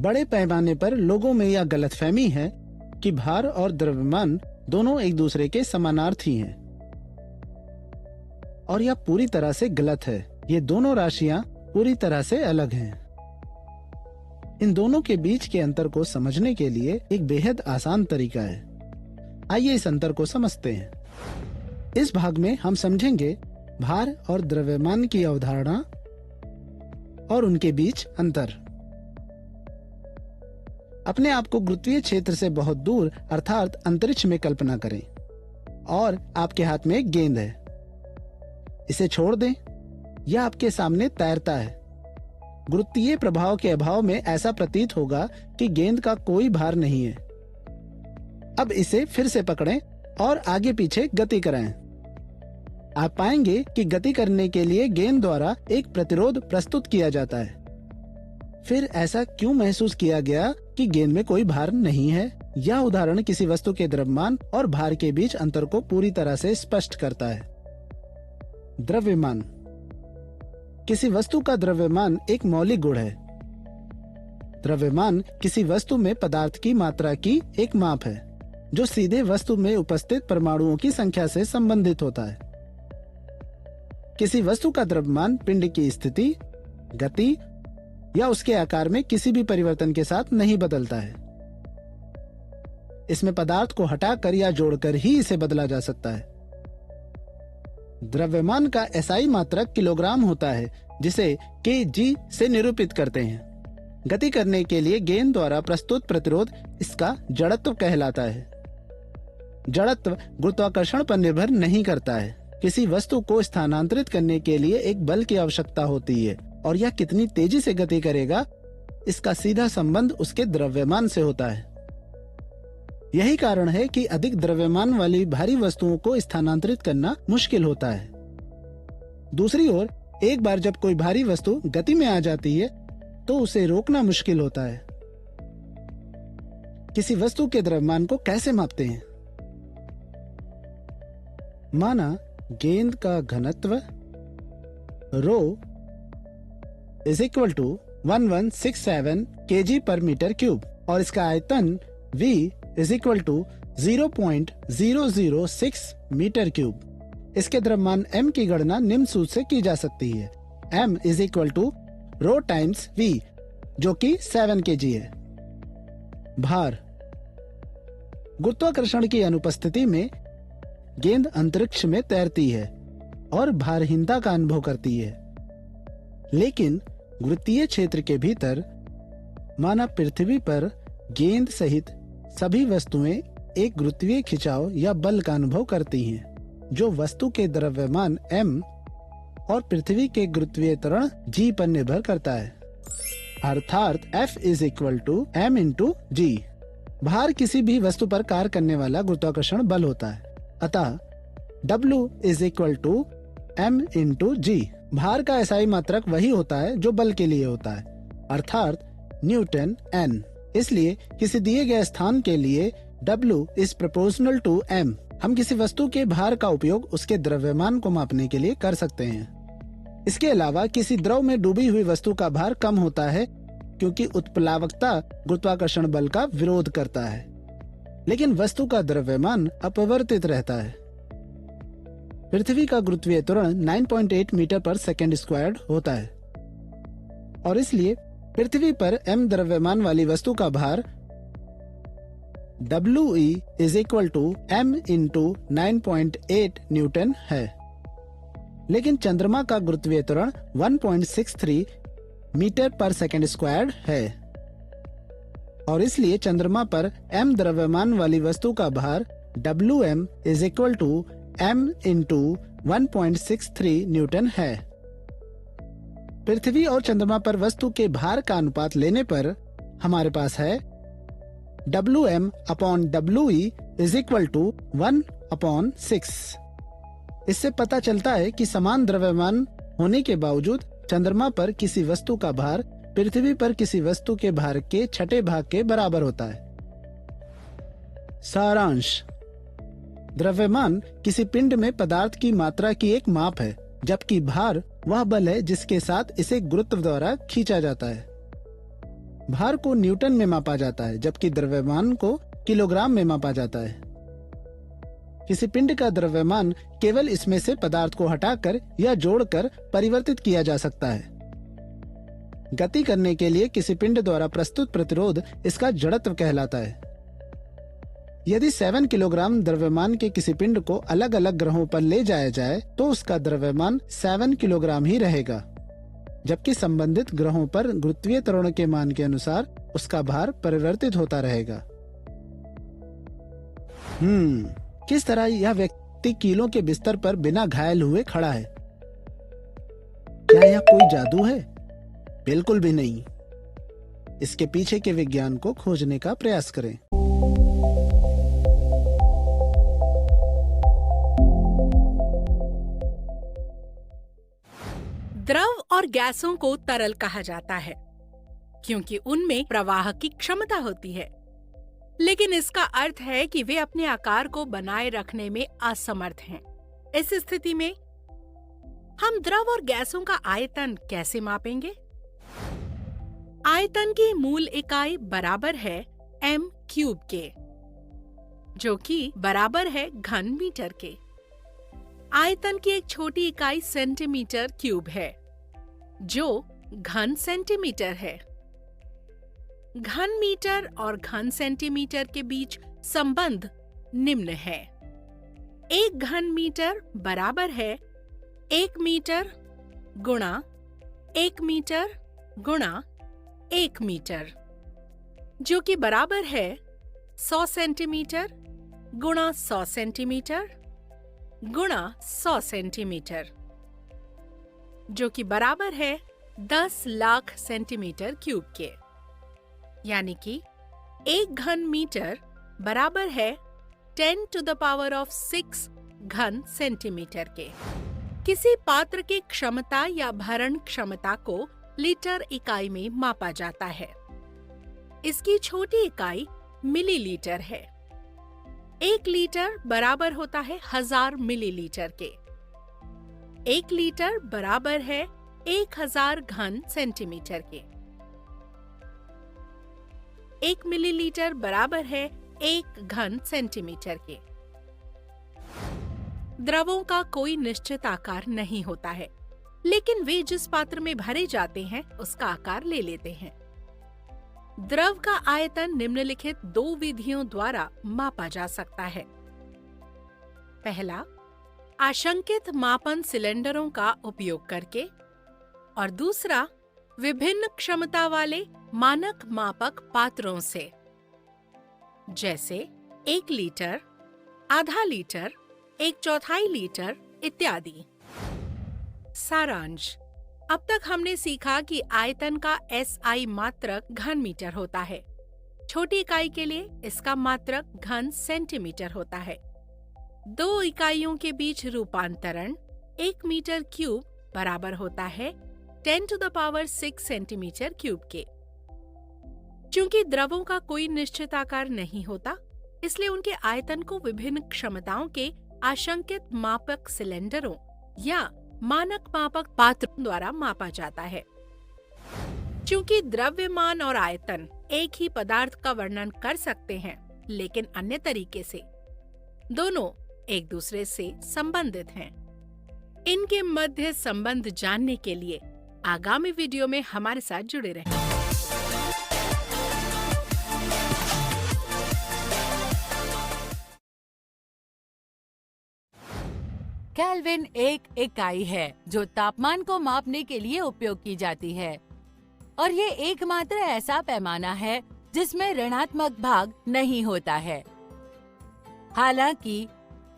बड़े पैमाने पर लोगों में यह गलतफहमी है कि भार और द्रव्यमान दोनों एक दूसरे के समानार्थी हैं, और यह पूरी तरह से गलत है। ये दोनों राशियां पूरी तरह से अलग हैं। इन दोनों के बीच के अंतर को समझने के लिए एक बेहद आसान तरीका है। आइए इस अंतर को समझते हैं। इस भाग में हम समझेंगे भार और द्रव्यमान की अवधारणा और उनके बीच अंतर। अपने आप को गुरुत्वीय क्षेत्र से बहुत दूर अर्थात अंतरिक्ष में कल्पना करें और आपके हाथ में एक गेंद है। इसे छोड़ दें, यह आपके सामने तैरता है। गुरुत्वीय प्रभाव के अभाव में ऐसा प्रतीत होगा कि गेंद का कोई भार नहीं है। अब इसे फिर से पकड़ें और आगे पीछे गति कराएं। आप पाएंगे कि गति करने के लिए गेंद द्वारा एक प्रतिरोध प्रस्तुत किया जाता है। फिर ऐसा क्यों महसूस किया गया कि गेंद में कोई भार नहीं है? यह उदाहरण किसी वस्तु के द्रव्यमान और भार के बीच अंतर को पूरी तरह से स्पष्ट करता है। द्रव्यमान। किसी वस्तु का द्रव्यमान एक मौलिक गुण है। द्रव्यमान किसी वस्तु में पदार्थ की मात्रा की एक माप है, जो सीधे वस्तु में उपस्थित परमाणुओं की संख्या से संबंधित होता है। किसी वस्तु का द्रव्यमान पिंड की स्थिति, गति या उसके आकार में किसी भी परिवर्तन के साथ नहीं बदलता है। इसमें पदार्थ को हटाकर या जोड़कर ही इसे बदला जा सकता है। द्रव्यमान का एसआई मात्रक किलोग्राम होता है, जिसे kg से निरूपित करते हैं। गति करने के लिए गेंद द्वारा प्रस्तुत प्रतिरोध इसका जड़त्व कहलाता है। जड़त्व गुरुत्वाकर्षण पर निर्भर नहीं करता है। किसी वस्तु को स्थानांतरित करने के लिए एक बल की आवश्यकता होती है, और यह कितनी तेजी से गति करेगा इसका सीधा संबंध उसके द्रव्यमान से होता है। यही कारण है कि अधिक द्रव्यमान वाली भारी वस्तुओं को स्थानांतरित करना मुश्किल होता है। दूसरी ओर, एक बार जब कोई भारी वस्तु गति में आ जाती है तो उसे रोकना मुश्किल होता है। किसी वस्तु के द्रव्यमान को कैसे मापते हैं? माना गेंद का घनत्व rho is equal to 1167 kg पर मीटर क्यूब और इसका आयतन V is equal to 0.006 metre cube. इसके द्रव्यमान m की गणना निम्न सूत्र से की जा सकती है। m is equal to rho times V, जो कि 7 kg है। भार। गुरुत्वाकर्षण की अनुपस्थिति में गेंद अंतरिक्ष में तैरती है और भारहीनता का अनुभव करती है, लेकिन गुरुत्वीय क्षेत्र के भीतर, माना पृथ्वी पर, गेंद सहित सभी वस्तुएं एक गुरुत्वीय खिंचाव या बल का अनुभव करती हैं, जो वस्तु के द्रव्यमान m और पृथ्वी के गुरुत्वीय त्वरण g पर निर्भर करता है। अर्थात F is equal to m into g। भार किसी भी वस्तु पर कार्य करने वाला गुरुत्वाकर्षण बल होता है, अतः W is equal to m into g। भार का एसआई मात्रक वही होता है जो बल के लिए होता है, अर्थात न्यूटन n। इसलिए किसी दिए गए स्थान के लिए W is proportional to m। हम किसी वस्तु के भार का उपयोग उसके द्रव्यमान को मापने के लिए कर सकते हैं। इसके अलावा किसी द्रव में डूबी हुई वस्तु का भार कम होता है, क्योंकि उत्प्लावकता गुरुत्वाकर्षण बल का विरोध करता है, लेकिन वस्तु का द्रव्यमान अपरिवर्तित रहता है। पृथ्वी का गुरुत्वीय त्वरण 9.8 मीटर पर सेकंड स्क्वायर्ड होता है, और इसलिए पृथ्वी पर m द्रव्यमान वाली वस्तु का भार WE is equal to m into 9.8 newton है। लेकिन चंद्रमा का गुरुत्वीय त्वरण 1.63 मीटर पर सेकंड स्क्वायर्ड है, और इसलिए चंद्रमा पर m द्रव्यमान वाली वस्तु का भार WM is equal to m into 1.63 newton है। पृथ्वी और चंद्रमा पर वस्तु के भार का अनुपात लेने पर हमारे पास है Wm upon We is equal to 1/6। इससे पता चलता है कि समान द्रव्यमान होने के बावजूद चंद्रमा पर किसी वस्तु का भार पृथ्वी पर किसी वस्तु के भार के छठे भाग के बराबर होता है। सारांश। द्रव्यमान किसी पिंड में पदार्थ की मात्रा की एक माप है, जबकि भार वह बल है जिसके साथ इसे गुरुत्व द्वारा खींचा जाता है। भार को न्यूटन में मापा जाता है, जबकि द्रव्यमान को किलोग्राम में मापा जाता है। किसी पिंड का द्रव्यमान केवल इसमें से पदार्थ को हटाकर या जोड़कर परिवर्तित किया जा सकता है। गति करने के लिए किसी पिंड द्वारा प्रस्तुत प्रतिरोध इसका जड़त्व कहलाता है। यदि 7 किलोग्राम द्रव्यमान के किसी पिंड को अलग अलग ग्रहों पर ले जाया जाए तो उसका द्रव्यमान 7 किलोग्राम ही रहेगा, जबकि संबंधित ग्रहों पर गुरुत्वीय त्वरण के मान के अनुसार उसका भार परिवर्तित होता रहेगा। किस तरह यह व्यक्ति कीलों के बिस्तर पर बिना घायल हुए खड़ा है? क्या यह कोई जादू है? बिल्कुल भी नहीं। इसके पीछे के विज्ञान को खोजने का प्रयास करें। द्रव और गैसों को तरल कहा जाता है क्योंकि उनमें प्रवाह की क्षमता होती है, लेकिन इसका अर्थ है कि वे अपने आकार को बनाए रखने में असमर्थ हैं। इस स्थिति में हम द्रव और गैसों का आयतन कैसे मापेंगे? आयतन की मूल इकाई बराबर है m³ के, जो कि बराबर है घन मीटर के। आयतन की एक छोटी इकाई सेंटीमीटर क्यूब है, जो घन सेंटीमीटर है। घन मीटर और घन सेंटीमीटर के बीच संबंध निम्न है। 1 घन मीटर बराबर है 1 मीटर गुणा 1 मीटर गुणा 1 मीटर, जो कि बराबर है 100 सेंटीमीटर गुणा 100 सेंटीमीटर गुणा 100 सेंटीमीटर, जो कि बराबर है 10 लाख सेंटीमीटर क्यूब के। यानी कि 1 घन मीटर बराबर है 10⁶ घन सेंटीमीटर के। किसी पात्र की क्षमता या भरण क्षमता को लीटर इकाई में मापा जाता है। इसकी छोटी इकाई मिलीलीटर है। 1 लीटर बराबर होता है 1000 मिलीलीटर के। 1 लीटर बराबर है 1000 घन सेंटीमीटर के। 1 मिलीलीटर बराबर है 1 घन सेंटीमीटर के। द्रवों का कोई निश्चित आकार नहीं होता है, लेकिन वे जिस पात्र में भरे जाते हैं उसका आकार ले लेते हैं। द्रव का आयतन निम्नलिखित 2 विधियों द्वारा मापा जा सकता है। पहला, आशंकित मापन सिलेंडरों का उपयोग करके, और दूसरा, विभिन्न क्षमता वाले मानक मापक पात्रों से, जैसे 1 लीटर, आधा लीटर, 1/4 लीटर इत्यादि। सारांश: अब तक हमने सीखा कि आयतन का SI मात्रक घन मीटर होता है। छोटी इकाई के लिए इसका मात्रक घन सेंटीमीटर होता है। 2 इकाइयों के बीच रूपांतरण 1 मीटर क्यूब बराबर होता है 10⁶ सेंटीमीटर क्यूब के। चूंकि द्रवों का कोई निश्चित आकार नहीं होता, इसलिए उनके आयतन को विभिन्न क्षमताओं के आशंकित मापक सिलेंडरों या मानक मापक पात्रों द्वारा मापा जाता है। चूंकि द्रव्यमान और आयतन एक ही पदार्थ का वर्णन कर सकते हैं, लेकिन अन्य तरीके से, दोनों एक दूसरे से संबंधित हैं। इनके मध्य संबंध जानने के लिए आगामी वीडियो में हमारे साथ जुड़े रहें। केल्विन एक इकाई है जो तापमान को मापने के लिए उपयोग की जाती है, और ये एकमात्र ऐसा पैमाना है जिसमें ऋणात्मक भाग नहीं होता है। हालांकि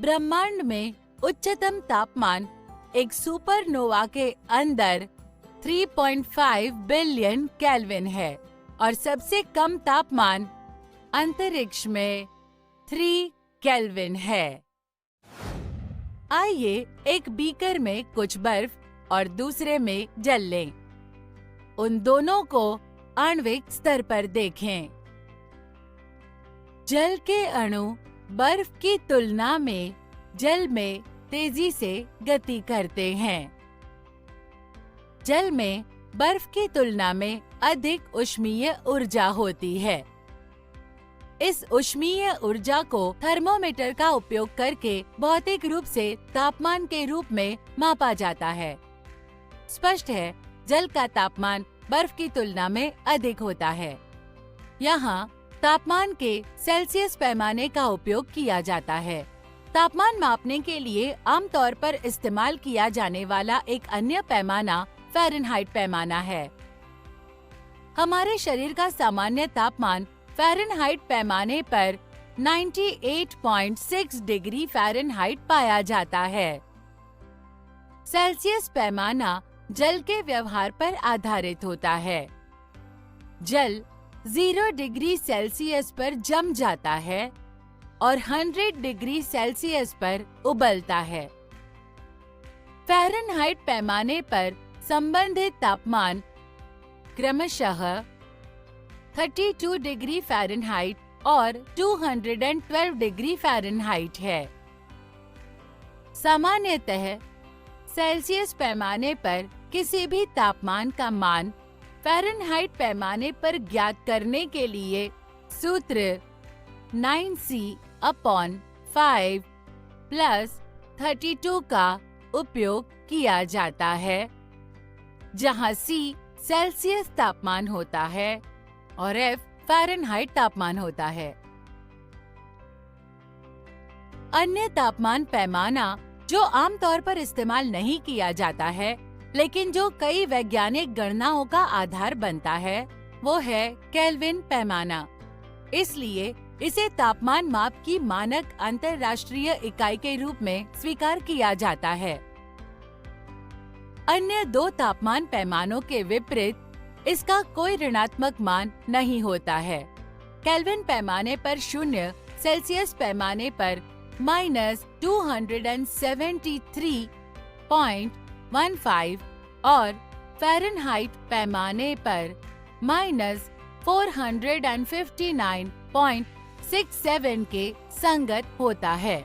ब्रह्मांड में उच्चतम तापमान एक सुपरनोवा के अंदर 3.5 बिलियन केल्विन है, और सबसे कम तापमान अंतरिक्ष में 3 केल्विन है। आइए एक बीकर में कुछ बर्फ और दूसरे में जल लें। उन दोनों को आणविक स्तर पर देखें। जल के अणु बर्फ की तुलना में जल में तेजी से गति करते हैं। जल में बर्फ की तुलना में अधिक ऊष्मीय ऊर्जा होती है। इस ऊष्मीय ऊर्जा को थर्मोमीटर का उपयोग करके भौतिक रूप से तापमान के रूप में मापा जाता है। स्पष्ट है, जल का तापमान बर्फ की तुलना में अधिक होता है। यहाँ तापमान के सेल्सियस पैमाने का उपयोग किया जाता है। तापमान मापने के लिए आमतौर पर इस्तेमाल किया जाने वाला एक अन्य पैमाना फ़ारेनहाइट पैमाना है। हमारे शरीर का सामान्य तापमान फ़ारेनहाइट पैमाने पर 98.6 डिग्री फ़ारेनहाइट पाया जाता है। सेल्सियस पैमाना जल के व्यवहार पर आधारित होता है। जल 0 डिग्री सेल्सियस पर जम जाता है और 100 डिग्री सेल्सियस पर उबलता है। फ़ारेनहाइट पैमाने पर संबंधित तापमान क्रमशः 32 डिग्री फ़ारेनहाइट और 212 डिग्री फ़ारेनहाइट है। सामान्यतः सेल्सियस पैमाने पर किसी भी तापमान का मान फ़ारेनहाइट पैमाने पर ज्ञात करने के लिए सूत्र 9C/5 प्लस 32 का उपयोग किया जाता है, जहां C सेल्सियस तापमान होता है और F फ़ारेनहाइट तापमान होता है। अन्य तापमान पैमाना जो आमतौर पर इस्तेमाल नहीं किया जाता है, लेकिन जो कई वैज्ञानिक गणनाओं का आधार बनता है, वो है केल्विन पैमाना। इसलिए इसे तापमान माप की मानक अंतर्राष्ट्रीय इकाई के रूप में स्वीकार किया जाता है। अन्य दो तापमान पैमानों के विपरीत इसका कोई ऋणात्मक मान नहीं होता है। केल्विन पैमाने पर 0, सेल्सियस पैमाने पर -273.15 और फ़ारेनहाइट पैमाने पर -459.67 के संगत होता है।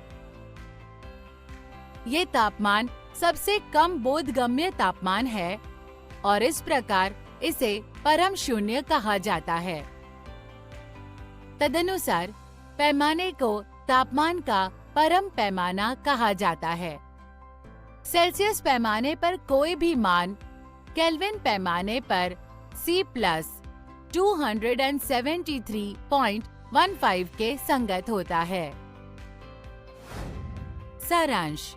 ये तापमान सबसे कम बोधगम्य तापमान है और इस प्रकार इसे परम शून्य कहा जाता है। तदनुसार पैमाने को तापमान का परम पैमाना कहा जाता है। सेल्सियस पैमाने पर कोई भी मान केल्विन पैमाने पर C+273.15 के संगत होता है। सारांश: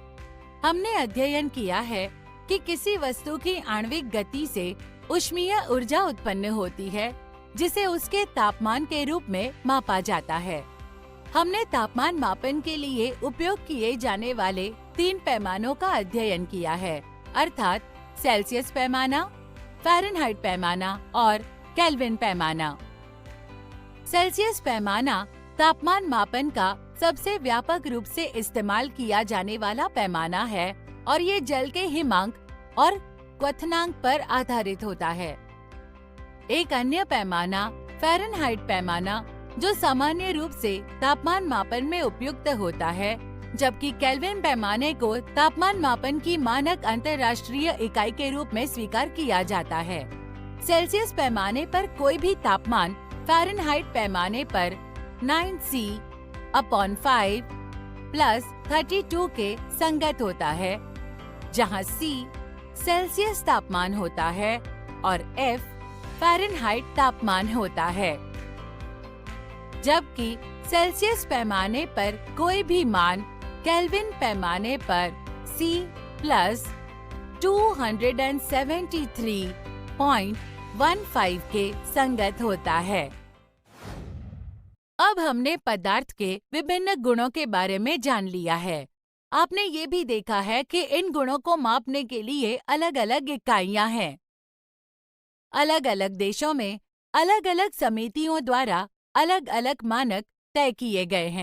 हमने अध्ययन किया है कि किसी वस्तु की आणविक गति से ऊष्मीय ऊर्जा उत्पन्न होती है, जिसे उसके तापमान के रूप में मापा जाता है। हमने तापमान मापन के लिए उपयोग किए जाने वाले 3 पैमानों का अध्ययन किया है, अर्थात सेल्सियस पैमाना, फ़ारेनहाइट पैमाना और केल्विन पैमाना। सेल्सियस पैमाना तापमान मापन का सबसे व्यापक रूप से इस्तेमाल किया जाने वाला पैमाना है और ये जल के हिमांक और क्वथनांक पर आधारित होता है। एक अन्य पैमाना फ़ारेनहाइट पैमाना जो सामान्य रूप से तापमान मापन में उपयुक्त होता है, जबकि केल्विन पैमाने को तापमान मापन की मानक अंतर्राष्ट्रीय इकाई के रूप में स्वीकार किया जाता है। सेल्सियस पैमाने पर कोई भी तापमान फ़ारेनहाइट पैमाने पर 9C/5 प्लस 32 के संगत होता है, जहां C सेल्सियस तापमान होता है और F फ़ारेनहाइट तापमान होता है। जबकि सेल्सियस पैमाने पर कोई भी मान केल्विन पैमाने पर C+273.15 के संगत होता है। अब हमने पदार्थ के विभिन्न गुणों के बारे में जान लिया है। आपने ये भी देखा है कि इन गुणों को मापने के लिए अलग अलग इकाइयां हैं। अलग अलग देशों में अलग अलग समितियों द्वारा अलग अलग मानक तय किए गए हैं।